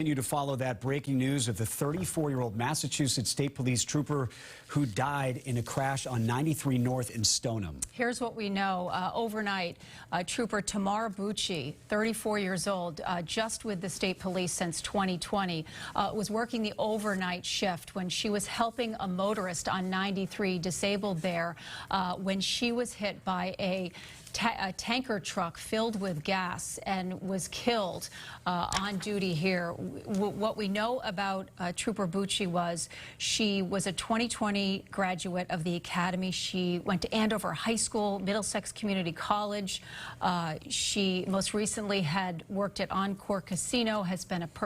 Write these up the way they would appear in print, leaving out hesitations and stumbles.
Continue to follow that breaking news of the 34-year-old Massachusetts State Police trooper who died in a crash on 93 North in Stoneham. Here's what we know. Overnight, Trooper Tamar Bucci, 34 years old, just with the state police since 2020, was working the overnight shift when she was helping a motorist on 93 disabled there when she was hit by a tanker truck filled with gas and was killed on duty here. What we know about Trooper Bucci was she was a 2020 graduate of the academy. She went to Andover High School, Middlesex Community College. She most recently had worked at Encore Casino,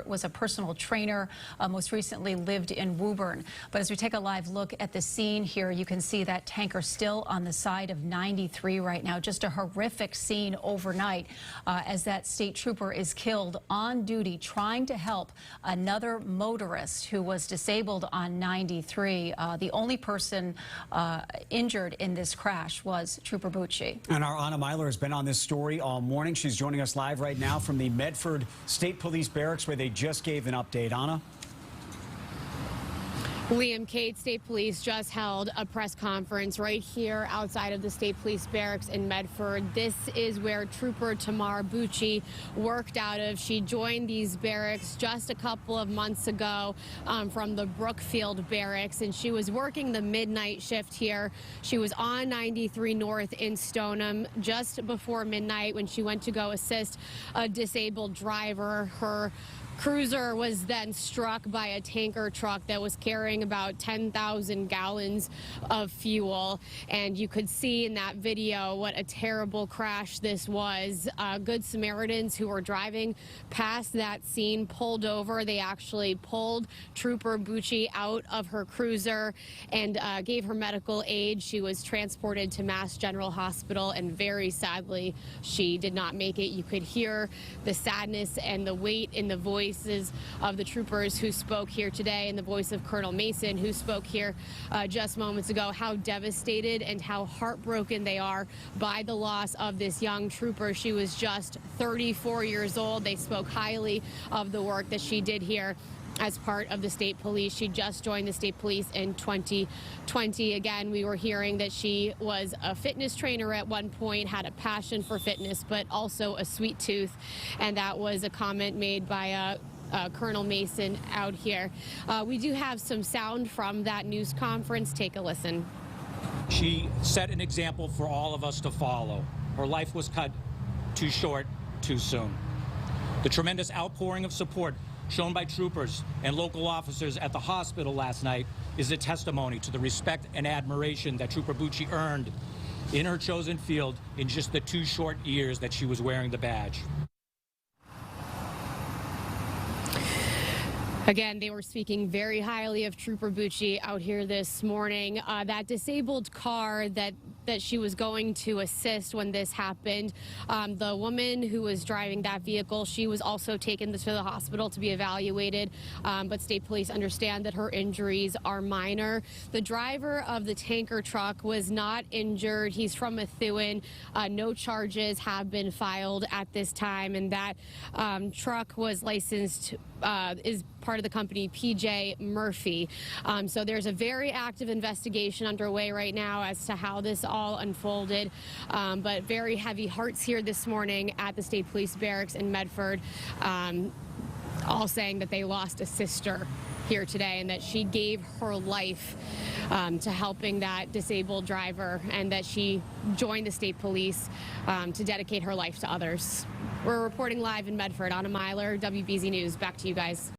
was a personal trainer, most recently lived in Woburn. But as we take a live look at the scene here, you can see that tanker still on the side of 93 right now. Just a horrific scene overnight as that state trooper is killed on duty trying to help another motorist who was disabled on 93. The only person injured in this crash was Trooper Bucci. And our Anna Myler has been on this story all morning. She's joining us live right now from the Medford State Police Barracks where they just gave an update. Anna? Liam, Kate, State Police just held a press conference right here outside of the State Police Barracks in Medford. This is where Trooper Tamar Bucci worked out of. She joined these barracks just a couple of months ago from the Brookfield Barracks, and she was working the midnight shift here. She was on 93 North in Stoneham just before midnight when she went to go assist a disabled driver. Her cruiser was then struck by a tanker truck that was carrying about 10,000 gallons of fuel. And you could see in that video what a terrible crash this was. Good Samaritans who were driving past that scene pulled over. They actually pulled Trooper Bucci out of her cruiser and gave her medical aid. She was transported to Mass General Hospital, and very sadly, she did not make it. You could hear the sadness and the weight in the voices of the troopers who spoke here today, and the voice of Colonel Mason, who spoke here just moments ago, how devastated and how heartbroken they are by the loss of this young trooper. She was just 34 years old. They spoke highly of the work that she did here as part of the state police. She just joined the state police in 2020. Again, we were hearing that she was a fitness trainer at one point, had a passion for fitness, but also a sweet tooth. And that was a comment made by Colonel Mason out here. We do have some sound from that news conference. Take a listen. She set an example for all of us to follow. Her life was cut too short, too soon. The tremendous outpouring of support shown by troopers and local officers at the hospital last night is a testimony to the respect and admiration that Trooper Bucci earned in her chosen field in just the 2 short years that she was wearing the badge. Again, they were speaking very highly of Trooper Bucci out here this morning. That disabled car that she was going to assist when this happened, the woman who was driving that vehicle, she was also taken to the hospital to be evaluated, but state police understand that her injuries are minor. The driver of the tanker truck was not injured. He's from Methuen. No charges have been filed at this time, and that truck was licensed, is part of the company PJ Murphy. So there's a very active investigation underway right now as to how this all unfolded, but very heavy hearts here this morning at the State Police Barracks in Medford, all saying that they lost a sister here today and that she gave her life to helping that disabled driver, and that she joined the state police to dedicate her life to others. We're reporting live in Medford. Anna Myler, WBZ News. Back to you guys.